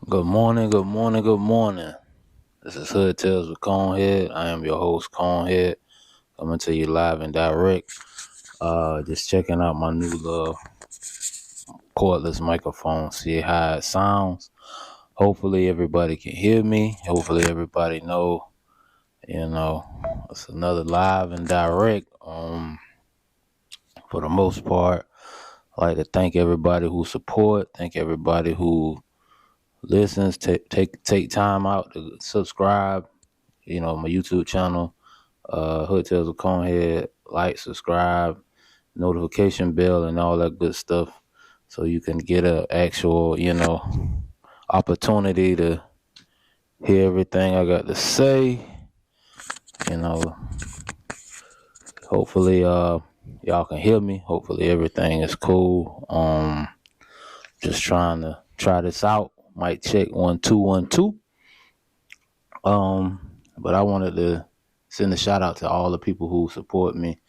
Good morning, good morning, good morning. This is Hood Tales with ConeHead. I am your host, ConeHead, coming to you live and direct. Just checking out my new little cordless microphone, see how it sounds. Hopefully everybody can hear me. Hopefully everybody know, it's another live and direct. For the most part, I'd like to thank everybody who support, thank everybody who listens, take time out to subscribe, my YouTube channel, Hood Tales with Conehead, like, subscribe, notification bell, and all that good stuff, so you can get a actual, opportunity to hear everything I got to say. You know, hopefully, y'all can hear me. Hopefully, everything is cool. Just trying to try this out. Might check 1 2 1 2. But I wanted to send a shout out to all the people who support me,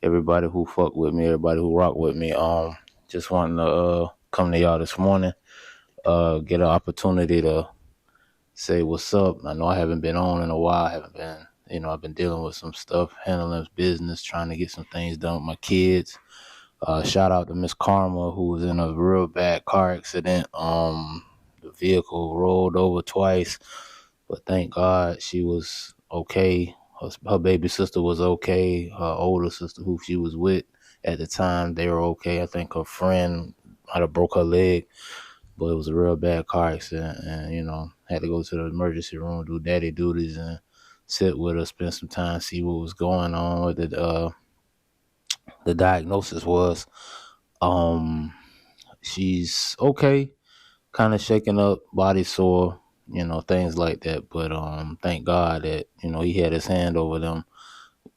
everybody who fuck with me, everybody who rock with me. Just wanting to come to y'all this morning, get an opportunity to say what's up. I know I haven't been on in a while. I haven't been, I've been dealing with some stuff, handling business, trying to get some things done with my kids. Shout out to Miss Karma, who was in a real bad car accident. The vehicle rolled over twice, but thank God she was okay. Her baby sister was okay. Her older sister, who she was with at the time, they were okay. I think her friend might have broke her leg, but it was a real bad car accident, and had to go to the emergency room, do daddy duties, and sit with her, spend some time, see what was going on, what the diagnosis was. Um, she's okay, kind of shaken up, body sore, things like that. But thank God that he had his hand over them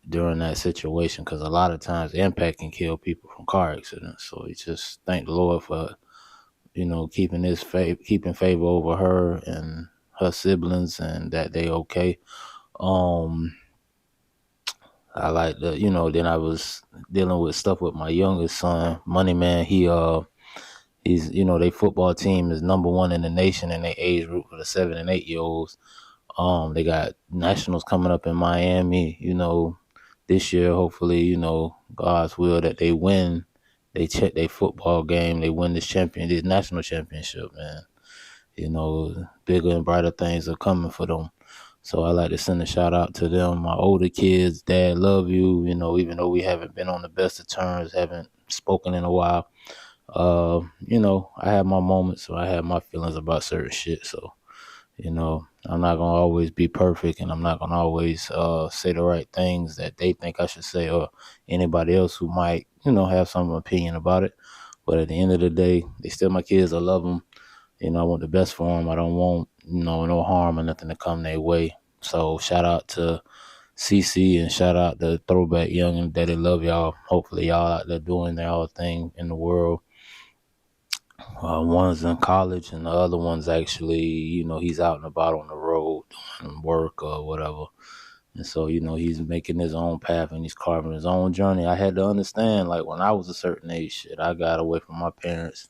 during that situation, because a lot of times impact can kill people from car accidents. So he just thank the Lord for keeping favor over her and her siblings, and that they okay. Um, I like the then I was dealing with stuff with my youngest son, Money Man. He's they football team is number one in the nation in their age group for the 7 and 8 year olds. They got nationals coming up in Miami, this year. Hopefully, God's will that they win. They check their football game. They win this national championship, man. Bigger and brighter things are coming for them. So I like to send a shout out to them. My older kids, Dad, love you. Even though we haven't been on the best of terms, haven't spoken in a while. I have my moments, so I have my feelings about certain shit. So I'm not gonna always be perfect, and I'm not gonna always say the right things that they think I should say, or anybody else who might have some opinion about it. But at the end of the day, they still my kids. I love them. I want the best for them. I don't want no harm or nothing to come their way. So shout out to CC, and shout out to Throwback Young and Daddy. Love y'all. Hopefully y'all out there doing their own thing in the world. One's in college, and the other one's actually, he's out and about on the road doing work or whatever. And so, he's making his own path and he's carving his own journey. I had to understand, like, when I was a certain age, shit, I got away from my parents.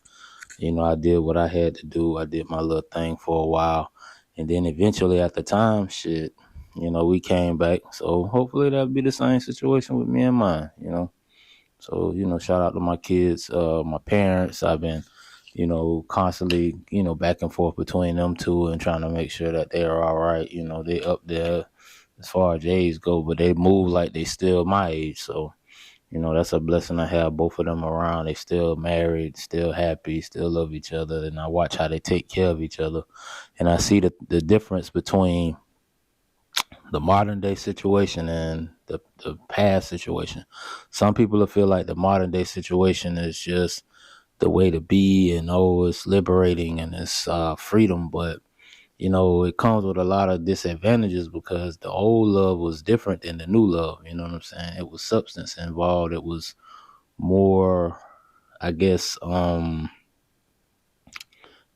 I did what I had to do. I did my little thing for a while. And then eventually at the time, shit, we came back. So hopefully that'll be the same situation with me and mine. So, shout out to my kids, my parents. I've been constantly, back and forth between them two and trying to make sure that they're all right. They up there as far as age go, but they move like they still my age. So, that's a blessing to have both of them around. They still married, still happy, still love each other. And I watch how they take care of each other. And I see the difference between the modern day situation and the past situation. Some people will feel like the modern day situation is just the way to be, and it's liberating and it's freedom. But it comes with a lot of disadvantages, because the old love was different than the new love. You know what I'm saying? It was substance involved. It was more, I guess,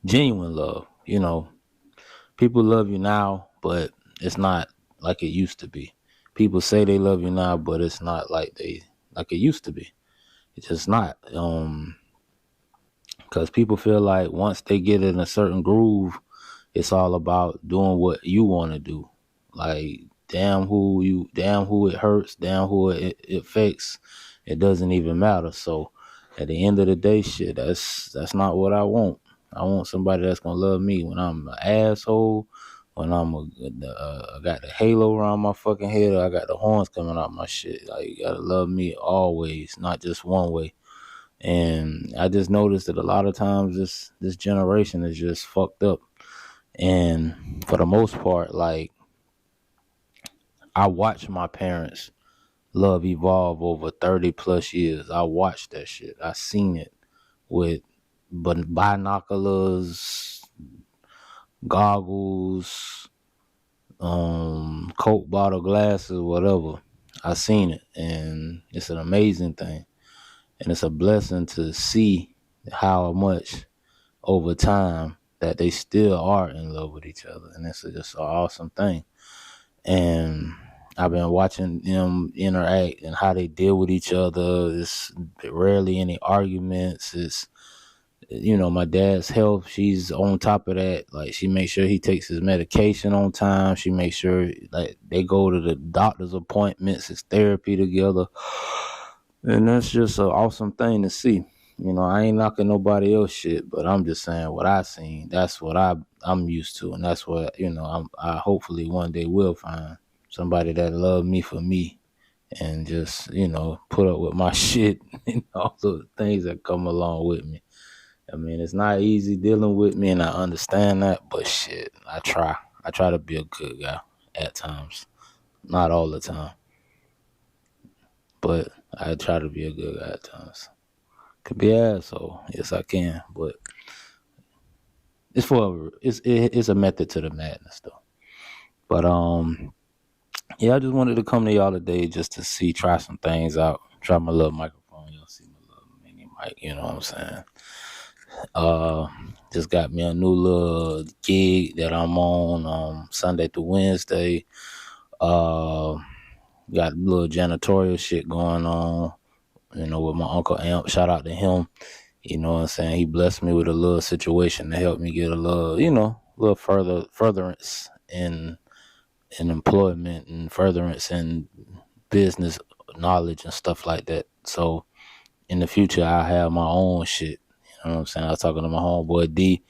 genuine love. People love you now, but it's not like it used to be. People say they love you now, but it's not like it used to be. It's just not. Because people feel like once they get in a certain groove, It's all about doing what you want to do. Like, damn who it hurts, damn who it affects. It doesn't even matter. So at the end of the day, shit, that's not what I want. I want somebody that's gonna love me when I'm an asshole, when I got the halo around my fucking head, or I got the horns coming out my shit. Like, you gotta love me always, not just one way. And I just noticed that a lot of times this generation is just fucked up. And for the most part, like, I watched my parents' love evolve over 30 plus years. I watched that shit. I seen it with binoculars, goggles, Coke bottle glasses, whatever. I seen it, and it's an amazing thing. And it's a blessing to see how much over time that they still are in love with each other. And it's just an awesome thing. And I've been watching them interact and how they deal with each other. It's rarely any arguments. It's, my dad's health, she's on top of that. Like, she makes sure he takes his medication on time. She makes sure, like, they go to the doctor's appointments, his therapy together. And that's just an awesome thing to see. I ain't knocking nobody else shit, but I'm just saying what I seen. That's what I'm used to, and that's what I hopefully one day will find somebody that love me for me, and just put up with my shit and all the things that come along with me. I mean, it's not easy dealing with me, and I understand that, but shit, I try. I try to be a good guy at times, not all the time, but I try to be a good guy at times. Could be an asshole, yes I can, but it's a method to the madness though. But yeah, I just wanted to come to y'all today just to try some things out, try my little microphone. Y'all see my little mini mic, you know what I'm saying? Just got me a new little gig that I'm on Sunday through Wednesday. Got a little janitorial shit going on, with my Uncle Amp. Shout out to him. You know what I'm saying? He blessed me with a little situation to help me get a little furtherance in employment and furtherance in business knowledge and stuff like that. So in the future, I have my own shit. You know what I'm saying? I was talking to my homeboy D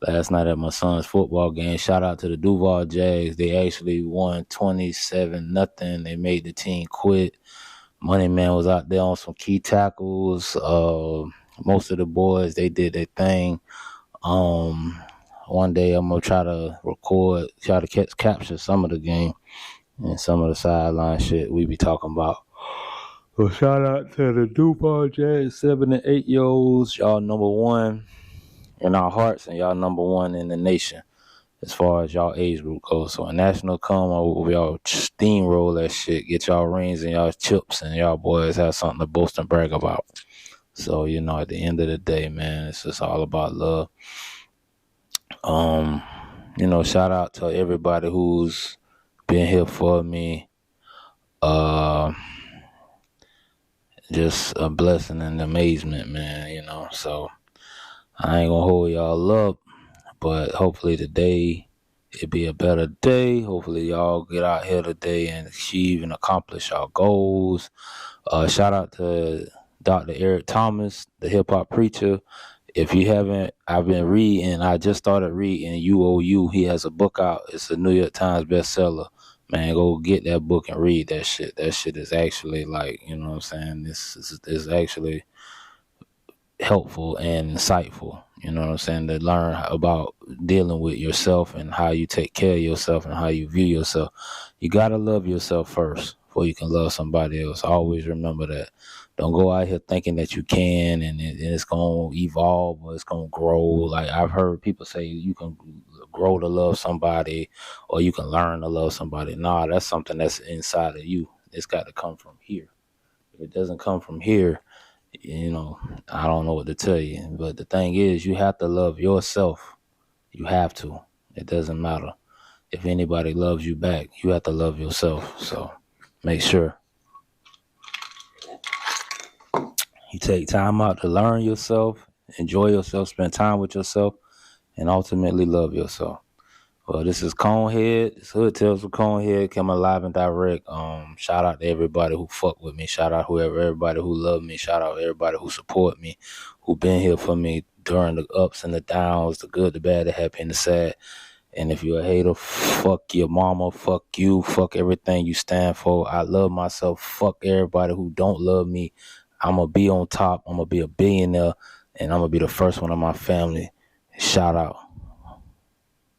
last night at my son's football game. Shout out to the Duval Jags. They actually won 27-0. They made the team quit. Money Man was out there on some key tackles. Most of the boys, they did their thing. One day I'm gonna try to capture some of the game and some of the sideline shit we be talking about. So shout out to the Duval Jags 7 and 8 year olds. Y'all number one in our hearts, and y'all number one in the nation as far as y'all age group goes. So a national come over, y'all steamroll that shit, get y'all rings and y'all chips, and y'all boys have something to boast and brag about. So, at the end of the day, man, it's just all about love. Shout out to everybody who's been here for me. Just a blessing and amazement, man, So I ain't gonna hold y'all up, but hopefully today it'll be a better day. Hopefully y'all get out here today and achieve and accomplish our goals. Shout out to Dr. Eric Thomas, the hip hop preacher. If you haven't, I just started reading UOU. He has a book out. It's a New York Times bestseller. Man, go get that book and read that shit. That shit is actually like, you know what I'm saying? This is actually helpful and insightful, you know what I'm saying, to learn about dealing with yourself and how you take care of yourself and how you view yourself. You got to love yourself first before you can love somebody else. Always remember that. Don't go out here thinking that you can and it's going to evolve or it's going to grow. Like, I've heard people say you can grow to love somebody or you can learn to love somebody. Nah, that's something that's inside of you. It's got to come from here. If it doesn't come from here, I don't know what to tell you. But the thing is, you have to love yourself. You have to. It doesn't matter if anybody loves you back. You have to love yourself. So make sure you take time out to learn yourself, enjoy yourself, spend time with yourself, and ultimately love yourself. Well, this is ConeHead. It's Hood Tales with ConeHead. Coming live and direct. Shout out to everybody who fuck with me. Shout out everybody who love me. Shout out everybody who support me, who been here for me during the ups and the downs, the good, the bad, the happy, and the sad. And if you're a hater, fuck your mama, fuck you, fuck everything you stand for. I love myself. Fuck everybody who don't love me. I'm going to be on top. I'm going to be a billionaire, and I'm going to be the first one in my family. Shout out.